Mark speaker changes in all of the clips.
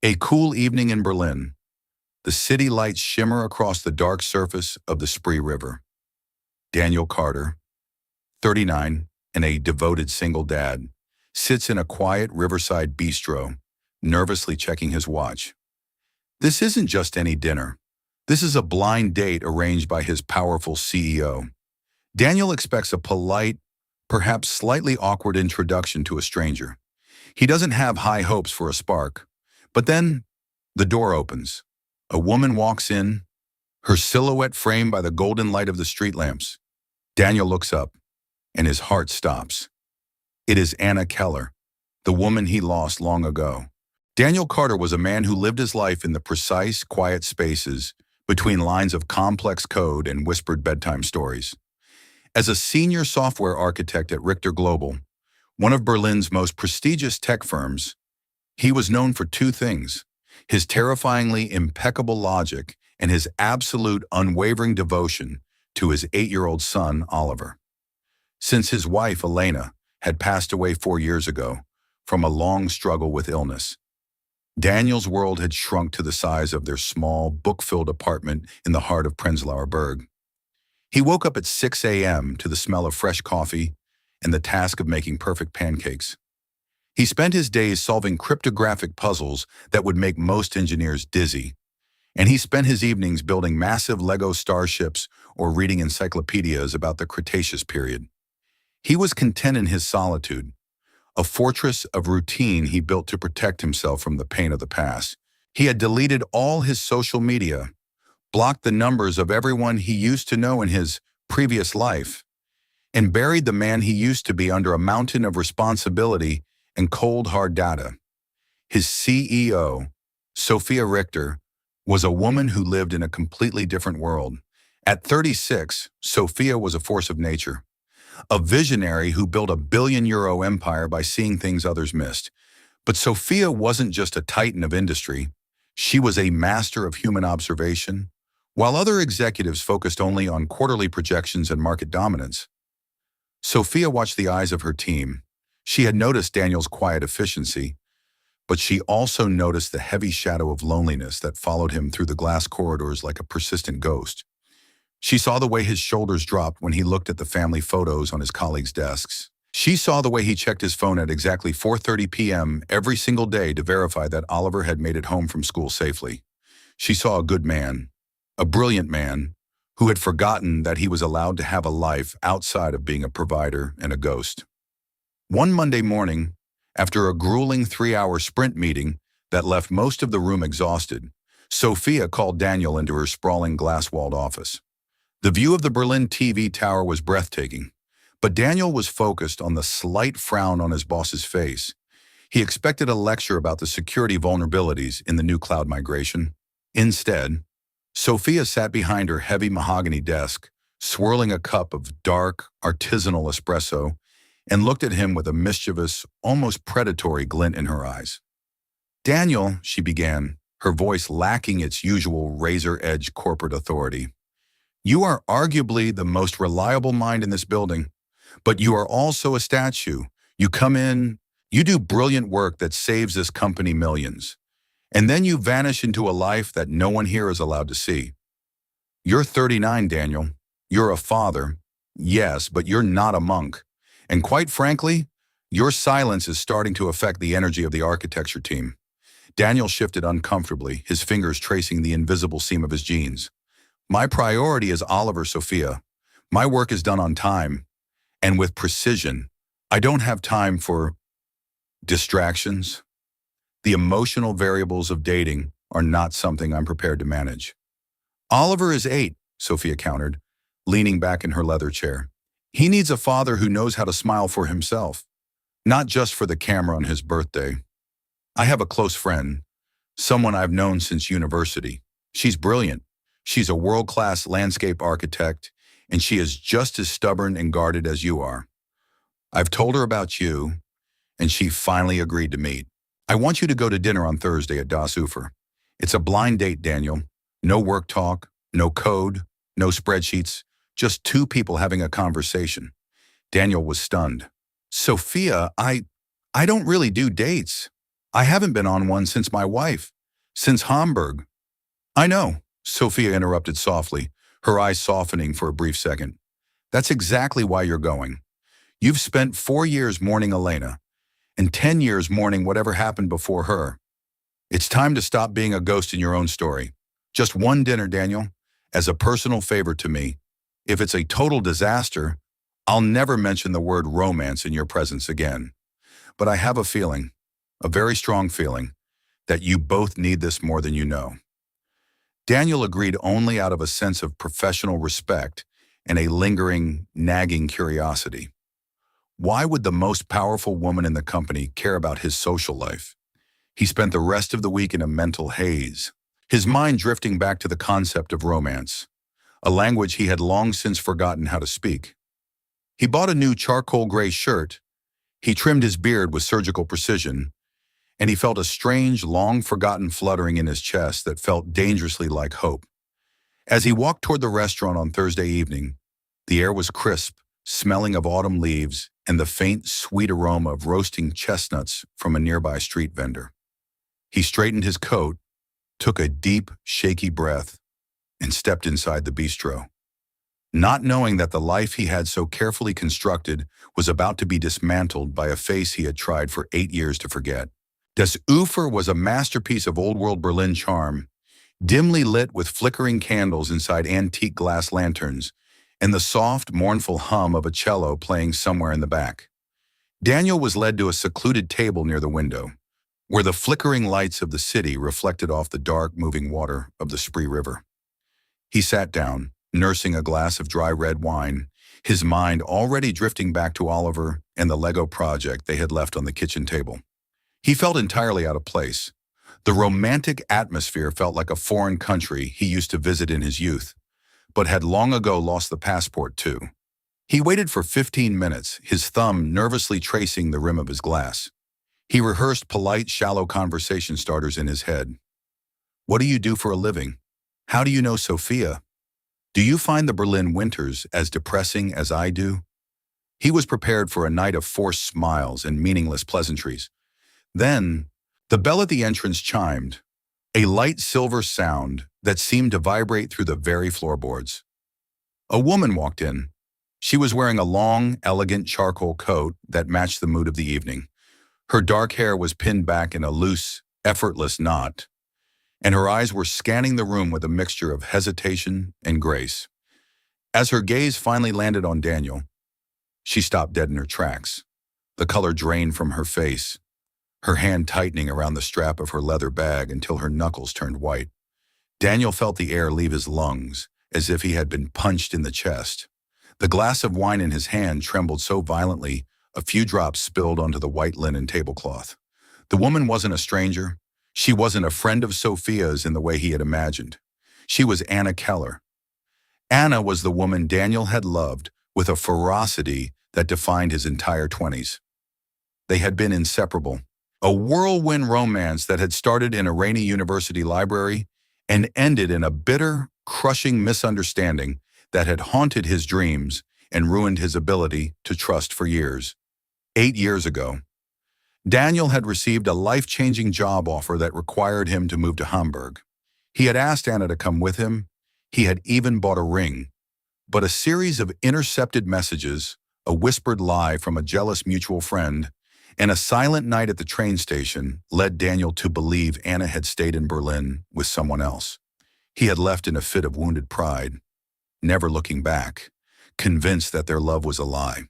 Speaker 1: A cool evening in Berlin. The city lights shimmer across the dark surface of the Spree River. Daniel Carter, 39, and a devoted single dad, sits in a quiet riverside bistro, nervously checking his watch. This isn't just any dinner. This is a blind date arranged by his powerful CEO. Daniel expects a polite, perhaps slightly awkward introduction to a stranger. He doesn't have high hopes for a spark. But then, the door opens. A woman walks in, her silhouette framed by the golden light of the street lamps. Daniel looks up, and his heart stops. It is Anna Keller, the woman he lost long ago. Daniel Carter was a man who lived his life in the precise, quiet spaces between lines of complex code and whispered bedtime stories. As a senior software architect at Richter Global, one of Berlin's most prestigious tech firms, he was known for two things: his terrifyingly impeccable logic and his absolute unwavering devotion to his 8-year-old son, Oliver. Since his wife, Elena, had passed away 4 years ago from a long struggle with illness, Daniel's world had shrunk to the size of their small, book-filled apartment in the heart of Prenzlauer Berg. He woke up at 6 a.m. to the smell of fresh coffee and the task of making perfect pancakes. He spent his days solving cryptographic puzzles that would make most engineers dizzy, and he spent his evenings building massive Lego starships or reading encyclopedias about the Cretaceous period. He was content in his solitude, a fortress of routine he built to protect himself from the pain of the past. He had deleted all his social media, blocked the numbers of everyone he used to know in his previous life, and buried the man he used to be under a mountain of responsibility and cold, hard data. His CEO, Sophia Richter, was a woman who lived in a completely different world. At 36, Sophia was a force of nature, a visionary who built a billion-euro empire by seeing things others missed. But Sophia wasn't just a titan of industry. She was a master of human observation. While other executives focused only on quarterly projections and market dominance, Sophia watched the eyes of her team. She had noticed Daniel's quiet efficiency, but she also noticed the heavy shadow of loneliness that followed him through the glass corridors like a persistent ghost. She saw the way his shoulders dropped when he looked at the family photos on his colleagues' desks. She saw the way he checked his phone at exactly 4:30 p.m. every single day to verify that Oliver had made it home from school safely. She saw a good man, a brilliant man, who had forgotten that he was allowed to have a life outside of being a provider and a ghost. One Monday morning, after a grueling 3-hour sprint meeting that left most of the room exhausted, Sophia called Daniel into her sprawling glass-walled office. The view of the Berlin TV tower was breathtaking, but Daniel was focused on the slight frown on his boss's face. He expected a lecture about the security vulnerabilities in the new cloud migration. Instead, Sophia sat behind her heavy mahogany desk, swirling a cup of dark, artisanal espresso, and looked at him with a mischievous, almost predatory glint in her eyes. "Daniel," she began, her voice lacking its usual razor-edge corporate authority, "you are arguably the most reliable mind in this building, but you are also a statue. You come in, you do brilliant work that saves this company millions, and then you vanish into a life that no one here is allowed to see. You're 39, Daniel. You're a father, yes, but you're not a monk. And quite frankly, your silence is starting to affect the energy of the architecture team." Daniel shifted uncomfortably, his fingers tracing the invisible seam of his jeans. "My priority is Oliver, Sophia. My work is done on time, and with precision. I don't have time for distractions. The emotional variables of dating are not something I'm prepared to manage." "Oliver is 8, Sophia countered, leaning back in her leather chair. "He needs a father who knows how to smile for himself, not just for the camera on his birthday. I have a close friend, someone I've known since university. She's brilliant. She's a world-class landscape architect, and she is just as stubborn and guarded as you are. I've told her about you, and she finally agreed to meet. I want you to go to dinner on Thursday at Das Ufer. It's a blind date, Daniel. No work talk, no code, no spreadsheets, just two people having a conversation." Daniel was stunned. "Sophia, I don't really do dates." I haven't been on one since my wife. Since Hamburg. I know, Sophia interrupted softly, her eyes softening for a brief second. That's exactly why you're going. You've spent 4 years mourning Elena, and 10 years mourning whatever happened before her. It's time to stop being a ghost in your own story. Just one dinner, Daniel, as a personal favor to me. If it's a total disaster, I'll never mention the word romance in your presence again. But I have a feeling, a very strong feeling, that you both need this more than you know. Daniel agreed only out of a sense of professional respect and a lingering, nagging curiosity. Why would the most powerful woman in the company care about his social life? He spent the rest of the week in a mental haze, his mind drifting back to the concept of romance, a language he had long since forgotten how to speak. He bought a new charcoal gray shirt, he trimmed his beard with surgical precision, and he felt a strange, long-forgotten fluttering in his chest that felt dangerously like hope. As he walked toward the restaurant on Thursday evening, the air was crisp, smelling of autumn leaves and the faint, sweet aroma of roasting chestnuts from a nearby street vendor. He straightened his coat, took a deep, shaky breath, and stepped inside the bistro. Not knowing that the life he had so carefully constructed was about to be dismantled by a face he had tried for 8 years to forget. Das Ufer was a masterpiece of old-world Berlin charm, dimly lit with flickering candles inside antique glass lanterns, and the soft, mournful hum of a cello playing somewhere in the back. Daniel was led to a secluded table near the window, where the flickering lights of the city reflected off the dark, moving water of the Spree River. He sat down, nursing a glass of dry red wine, his mind already drifting back to Oliver and the Lego project they had left on the kitchen table. He felt entirely out of place. The romantic atmosphere felt like a foreign country he used to visit in his youth, but had long ago lost the passport to. He waited for 15 minutes, his thumb nervously tracing the rim of his glass. He rehearsed polite, shallow conversation starters in his head. What do you do for a living? How do you know Sophia? Do you find the Berlin winters as depressing as I do? He was prepared for a night of forced smiles and meaningless pleasantries. Then, the bell at the entrance chimed, a light silver sound that seemed to vibrate through the very floorboards. A woman walked in. She was wearing a long, elegant charcoal coat that matched the mood of the evening. Her dark hair was pinned back in a loose, effortless knot, and her eyes were scanning the room with a mixture of hesitation and grace. As her gaze finally landed on Daniel, she stopped dead in her tracks. The color drained from her face, her hand tightening around the strap of her leather bag until her knuckles turned white. Daniel felt the air leave his lungs, as if he had been punched in the chest. The glass of wine in his hand trembled so violently, a few drops spilled onto the white linen tablecloth. The woman wasn't a stranger. She wasn't a friend of Sophia's in the way he had imagined. She was Anna Keller. Anna was the woman Daniel had loved with a ferocity that defined his entire 20s. They had been inseparable. A whirlwind romance that had started in a rainy university library and ended in a bitter, crushing misunderstanding that had haunted his dreams and ruined his ability to trust for years. 8 years ago, Daniel had received a life-changing job offer that required him to move to Hamburg. He had asked Anna to come with him. He had even bought a ring. But a series of intercepted messages, a whispered lie from a jealous mutual friend, and a silent night at the train station led Daniel to believe Anna had stayed in Berlin with someone else. He had left in a fit of wounded pride, never looking back, convinced that their love was a lie.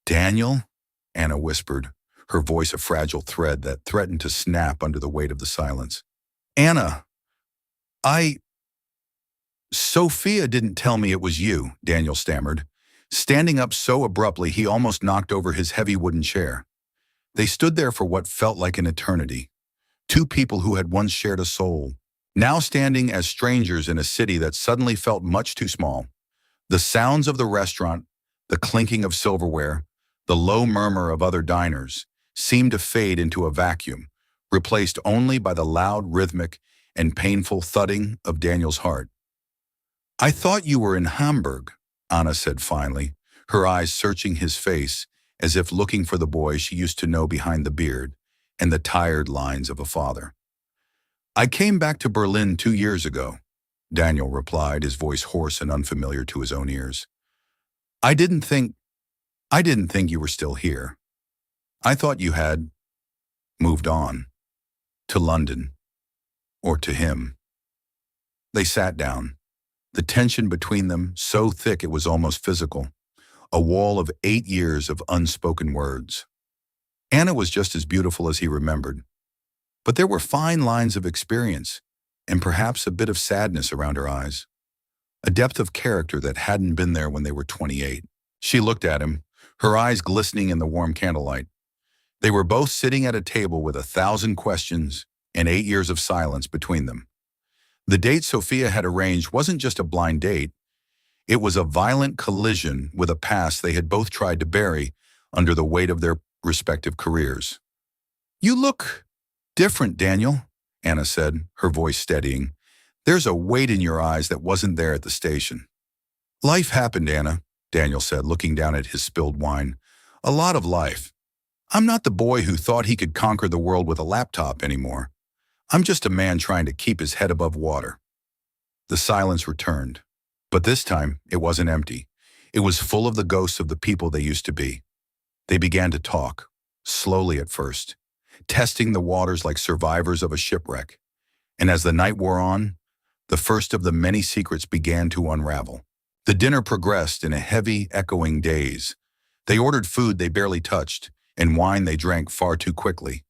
Speaker 1: "Daniel?" Anna whispered, her voice a fragile thread that threatened to snap under the weight of the silence. "Anna, Sophia didn't tell me it was you," Daniel stammered, standing up so abruptly he almost knocked over his heavy wooden chair. They stood there for what felt like an eternity. Two people who had once shared a soul, now standing as strangers in a city that suddenly felt much too small. The sounds of the restaurant, the clinking of silverware, the low murmur of other diners, seemed to fade into a vacuum, replaced only by the loud, rhythmic, and painful thudding of Daniel's heart. "I thought you were in Hamburg," Anna said finally, her eyes searching his face as if looking for the boy she used to know behind the beard, and the tired lines of a father. "I came back to Berlin 2 years ago," Daniel replied, his voice hoarse and unfamiliar to his own ears. I didn't think, I didn't think you were still here. I thought you had moved on to London or to him." They sat down, the tension between them so thick it was almost physical, a wall of 8 years of unspoken words. Anna was just as beautiful as he remembered, but there were fine lines of experience and perhaps a bit of sadness around her eyes, a depth of character that hadn't been there when they were 28. She looked at him, her eyes glistening in the warm candlelight. They were both sitting at a table with 1,000 questions and 8 years of silence between them. The date Sophia had arranged wasn't just a blind date, it was a violent collision with a past they had both tried to bury under the weight of their respective careers. "You look different, Daniel," Anna said, her voice steadying. "There's a weight in your eyes that wasn't there at the station." "Life happened, Anna," Daniel said, looking down at his spilled wine. "A lot of life. I'm not the boy who thought he could conquer the world with a laptop anymore. I'm just a man trying to keep his head above water." The silence returned, but this time it wasn't empty. It was full of the ghosts of the people they used to be. They began to talk, slowly at first, testing the waters like survivors of a shipwreck. And as the night wore on, the first of the many secrets began to unravel. The dinner progressed in a heavy, echoing daze. They ordered food they barely touched, and wine they drank far too quickly.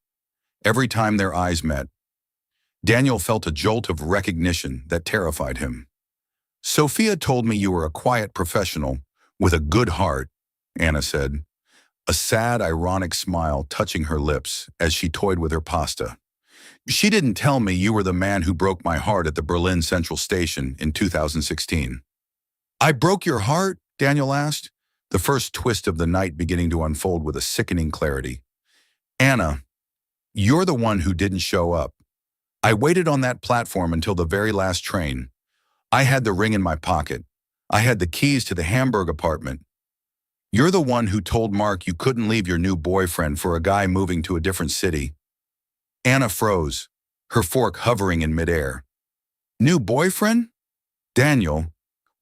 Speaker 1: Every time their eyes met, Daniel felt a jolt of recognition that terrified him. "Sophia told me you were a quiet professional with a good heart," Anna said, a sad, ironic smile touching her lips as she toyed with her pasta. "She didn't tell me you were the man who broke my heart at the Berlin Central Station in 2016. "I broke your heart?" Daniel asked, the first twist of the night beginning to unfold with a sickening clarity. "Anna, you're the one who didn't show up. I waited on that platform until the very last train. I had the ring in my pocket. I had the keys to the Hamburg apartment. You're the one who told Mark you couldn't leave your new boyfriend for a guy moving to a different city." Anna froze, her fork hovering in midair. "New boyfriend? Daniel,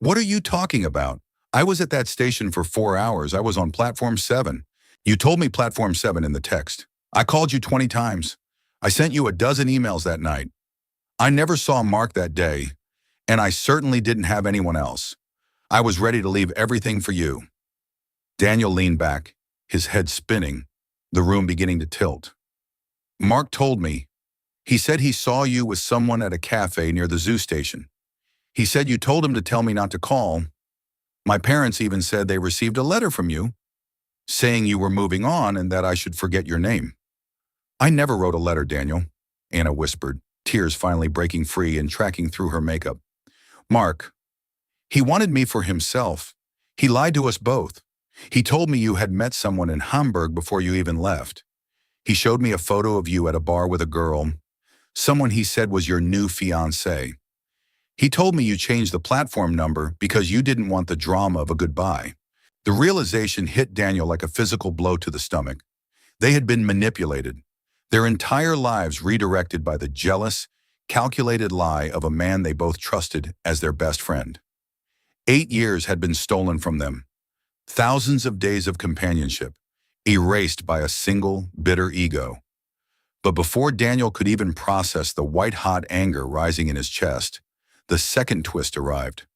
Speaker 1: what are you talking about? I was at that station for 4 hours. I was on platform 7. You told me platform 7 in the text. I called you 20 times. I sent you a dozen emails that night. I never saw Mark that day, and I certainly didn't have anyone else. I was ready to leave everything for you." Daniel leaned back, his head spinning, the room beginning to tilt. "Mark told me. He said he saw you with someone at a cafe near the zoo station. He said you told him to tell me not to call. My parents even said they received a letter from you, saying you were moving on and that I should forget your name." "I never wrote a letter, Daniel," Anna whispered, tears finally breaking free and tracking through her makeup. "Mark, he wanted me for himself. He lied to us both. He told me you had met someone in Hamburg before you even left. He showed me a photo of you at a bar with a girl, someone he said was your new fiancée. He told me you changed the platform number because you didn't want the drama of a goodbye." The realization hit Daniel like a physical blow to the stomach. They had been manipulated, their entire lives redirected by the jealous, calculated lie of a man they both trusted as their best friend. 8 years had been stolen from them. Thousands of days of companionship, erased by a single, bitter ego. But before Daniel could even process the white-hot anger rising in his chest, the second twist arrived.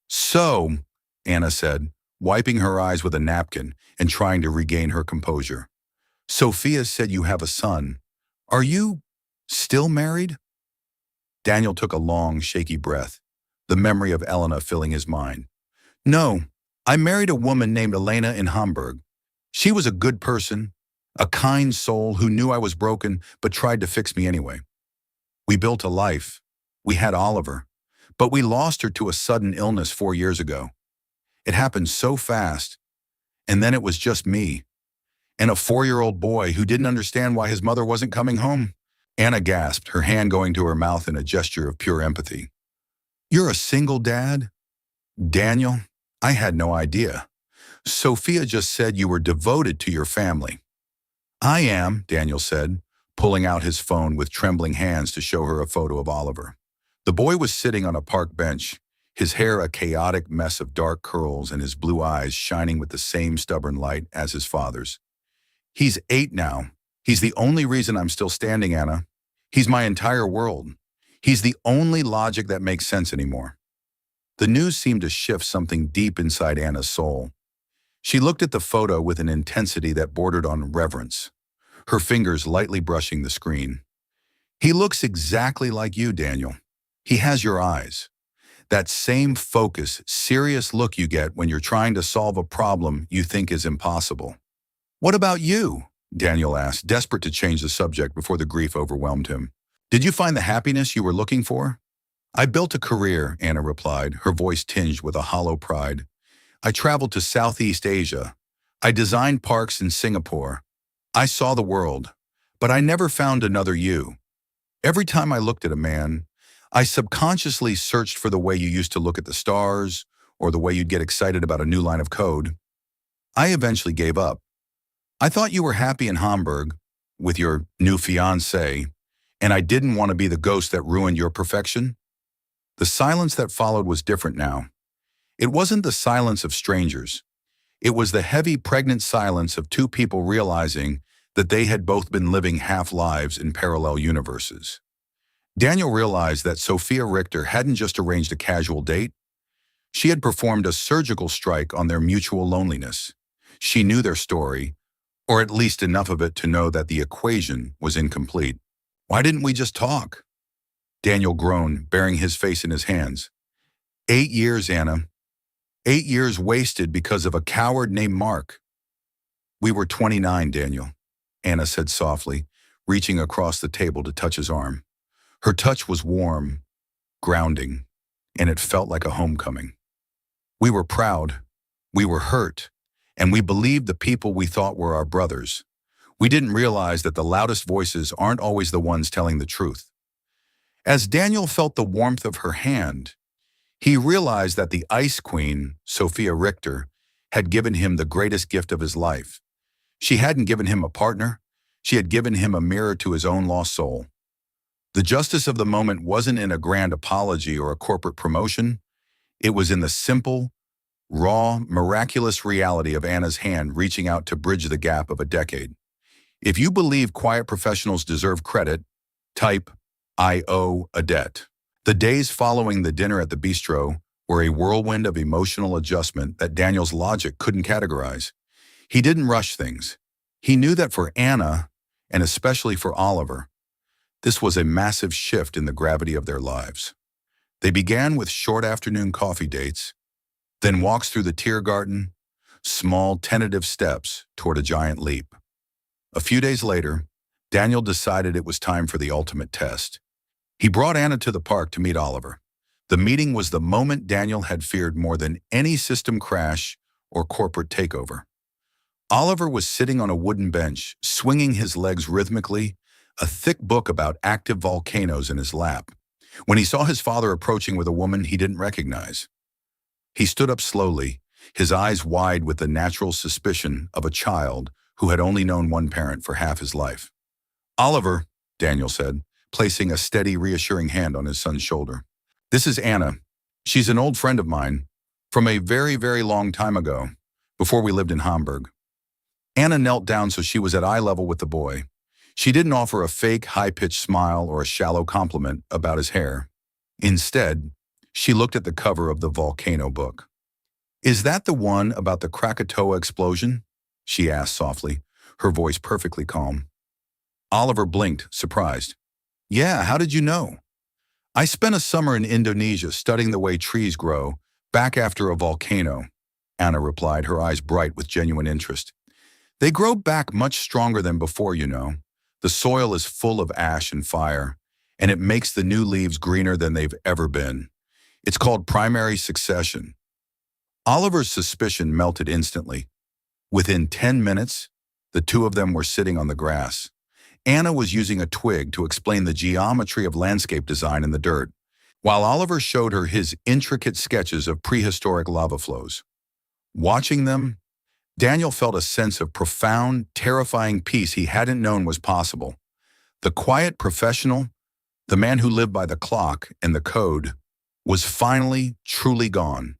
Speaker 1: "So," Anna said, wiping her eyes with a napkin and trying to regain her composure, "Sophia said you have a son. Are you still married?" Daniel took a long, shaky breath, the memory of Elena filling his mind. "No, I married a woman named Elena in Hamburg. She was a good person, a kind soul who knew I was broken but tried to fix me anyway. We built a life. We had Oliver, but we lost her to a sudden illness 4 years ago. It happened so fast, and then it was just me and a 4-year-old boy who didn't understand why his mother wasn't coming home." Anna gasped, her hand going to her mouth in a gesture of pure empathy. "You're a single dad? Daniel, I had no idea. Sophia just said you were devoted to your family." "I am," Daniel said, pulling out his phone with trembling hands to show her a photo of Oliver. The boy was sitting on a park bench, his hair a chaotic mess of dark curls and his blue eyes shining with the same stubborn light as his father's. "He's 8 now. He's the only reason I'm still standing, Anna. He's my entire world. He's the only logic that makes sense anymore." The news seemed to shift something deep inside Anna's soul. She looked at the photo with an intensity that bordered on reverence, her fingers lightly brushing the screen. "He looks exactly like you, Daniel. He has your eyes. That same focus, serious look you get when you're trying to solve a problem you think is impossible." "What about you?" Daniel asked, desperate to change the subject before the grief overwhelmed him. "Did you find the happiness you were looking for?" "I built a career," Anna replied, her voice tinged with a hollow pride. "I traveled to Southeast Asia. I designed parks in Singapore. I saw the world, but I never found another you. Every time I looked at a man, I subconsciously searched for the way you used to look at the stars or the way you'd get excited about a new line of code. I eventually gave up. I thought you were happy in Hamburg with your new fiancé, and I didn't want to be the ghost that ruined your perfection." The silence that followed was different now. It wasn't the silence of strangers. It was the heavy, pregnant silence of two people realizing that they had both been living half-lives in parallel universes. Daniel realized that Sophia Richter hadn't just arranged a casual date. She had performed a surgical strike on their mutual loneliness. She knew their story, or at least enough of it to know that the equation was incomplete. "Why didn't we just talk?" Daniel groaned, burying his face in his hands. 8 years, Anna. 8 years wasted because of a coward named Mark." "We were 29, Daniel," Anna said softly, reaching across the table to touch his arm. Her touch was warm, grounding, and it felt like a homecoming. "We were proud, we were hurt, and we believed the people we thought were our brothers. We didn't realize that the loudest voices aren't always the ones telling the truth." As Daniel felt the warmth of her hand, he realized that the Ice Queen, Sophia Richter, had given him the greatest gift of his life. She hadn't given him a partner, she had given him a mirror to his own lost soul. The justice of the moment wasn't in a grand apology or a corporate promotion. It was in the simple, raw, miraculous reality of Anna's hand reaching out to bridge the gap of a decade. If you believe quiet professionals deserve credit, type, "I owe a debt." The days following the dinner at the bistro were a whirlwind of emotional adjustment that Daniel's logic couldn't categorize. He didn't rush things. He knew that for Anna, and especially for Oliver, this was a massive shift in the gravity of their lives. They began with short afternoon coffee dates, then walks through the Tiergarten, small tentative steps toward a giant leap. A few days later, Daniel decided it was time for the ultimate test. He brought Anna to the park to meet Oliver. The meeting was the moment Daniel had feared more than any system crash or corporate takeover. Oliver was sitting on a wooden bench, swinging his legs rhythmically, a thick book about active volcanoes in his lap, when he saw his father approaching with a woman he didn't recognize. He stood up slowly, his eyes wide with the natural suspicion of a child who had only known one parent for half his life. "Oliver," Daniel said, placing a steady, reassuring hand on his son's shoulder. "This is Anna. She's an old friend of mine from a very, very long time ago, before we lived in Hamburg." Anna knelt down so she was at eye level with the boy. She didn't offer a fake, high-pitched smile or a shallow compliment about his hair. Instead, she looked at the cover of the volcano book. "Is that the one about the Krakatoa explosion?" she asked softly, her voice perfectly calm. Oliver blinked, surprised. "Yeah, how did you know?" "I spent a summer in Indonesia studying the way trees grow, back after a volcano," Anna replied, her eyes bright with genuine interest. "They grow back much stronger than before, you know. The soil is full of ash and fire, and it makes the new leaves greener than they've ever been. It's called primary succession." Oliver's suspicion melted instantly. Within 10 minutes, the two of them were sitting on the grass. Anna was using a twig to explain the geometry of landscape design in the dirt, while Oliver showed her his intricate sketches of prehistoric lava flows. Watching them, Daniel felt a sense of profound, terrifying peace he hadn't known was possible. The quiet professional, the man who lived by the clock and the code, was finally truly gone.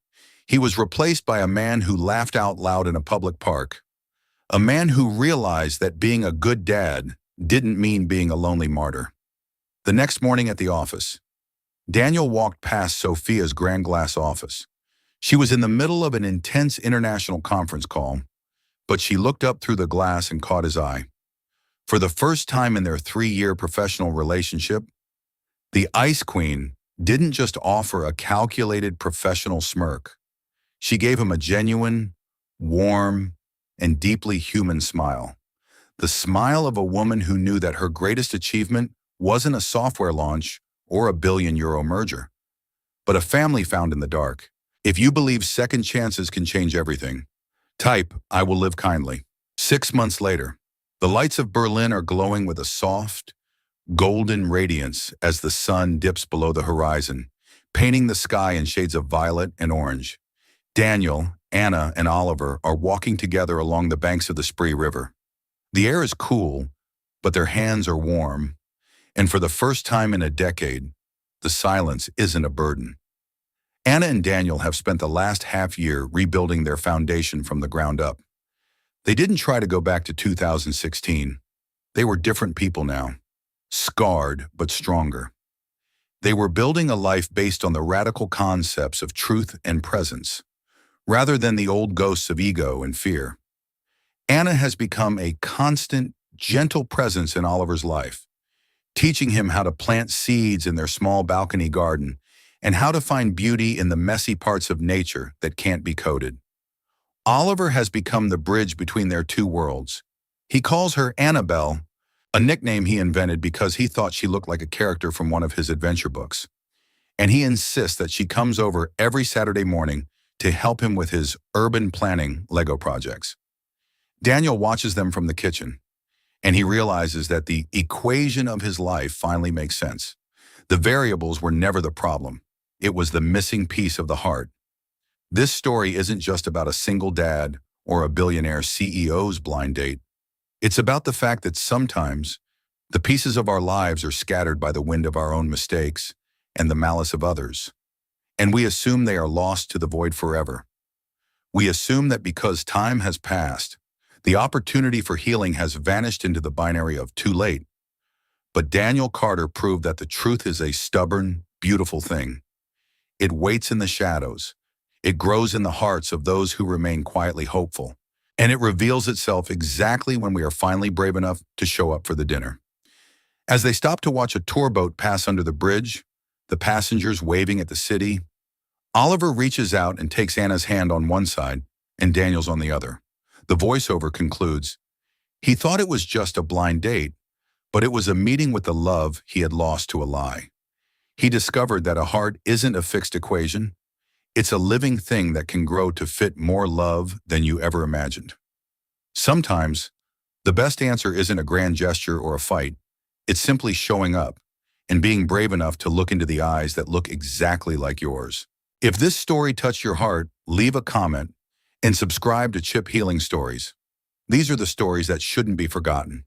Speaker 1: He was replaced by a man who laughed out loud in a public park, a man who realized that being a good dad didn't mean being a lonely martyr. The next morning at the office, Daniel walked past Sophia's grand glass office. She was in the middle of an intense international conference call, but she looked up through the glass and caught his eye. For the first time in their 3-year professional relationship, the Ice Queen didn't just offer a calculated professional smirk. She gave him a genuine, warm, and deeply human smile. The smile of a woman who knew that her greatest achievement wasn't a software launch or a billion-euro merger, but a family found in the dark. If you believe second chances can change everything, type, "I will live kindly." 6 months later, the lights of Berlin are glowing with a soft, golden radiance as the sun dips below the horizon, painting the sky in shades of violet and orange. Daniel, Anna, and Oliver are walking together along the banks of the Spree River. The air is cool, but their hands are warm, and for the first time in a decade, the silence isn't a burden. Anna and Daniel have spent the last half-year rebuilding their foundation from the ground up. They didn't try to go back to 2016. They were different people now, scarred but stronger. They were building a life based on the radical concepts of truth and presence, rather than the old ghosts of ego and fear. Anna has become a constant, gentle presence in Oliver's life, teaching him how to plant seeds in their small balcony garden and how to find beauty in the messy parts of nature that can't be coded. Oliver has become the bridge between their two worlds. He calls her Annabelle, a nickname he invented because he thought she looked like a character from one of his adventure books. And he insists that she comes over every Saturday morning to help him with his urban planning Lego projects. Daniel watches them from the kitchen, and he realizes that the equation of his life finally makes sense. The variables were never the problem. It was the missing piece of the heart. This story isn't just about a single dad or a billionaire CEO's blind date. It's about the fact that sometimes the pieces of our lives are scattered by the wind of our own mistakes and the malice of others, and we assume they are lost to the void forever. We assume that because time has passed, the opportunity for healing has vanished into the binary of too late. But Daniel Carter proved that the truth is a stubborn, beautiful thing. It waits in the shadows. It grows in the hearts of those who remain quietly hopeful. And it reveals itself exactly when we are finally brave enough to show up for the dinner. As they stop to watch a tour boat pass under the bridge, the passengers waving at the city, Oliver reaches out and takes Anna's hand on one side and Daniel's on the other. The voiceover concludes, he thought it was just a blind date, but it was a meeting with the love he had lost to a lie. He discovered that a heart isn't a fixed equation. It's a living thing that can grow to fit more love than you ever imagined. Sometimes, the best answer isn't a grand gesture or a fight. It's simply showing up and being brave enough to look into the eyes that look exactly like yours. If this story touched your heart, leave a comment and subscribe to Chip Healing Stories. These are the stories that shouldn't be forgotten.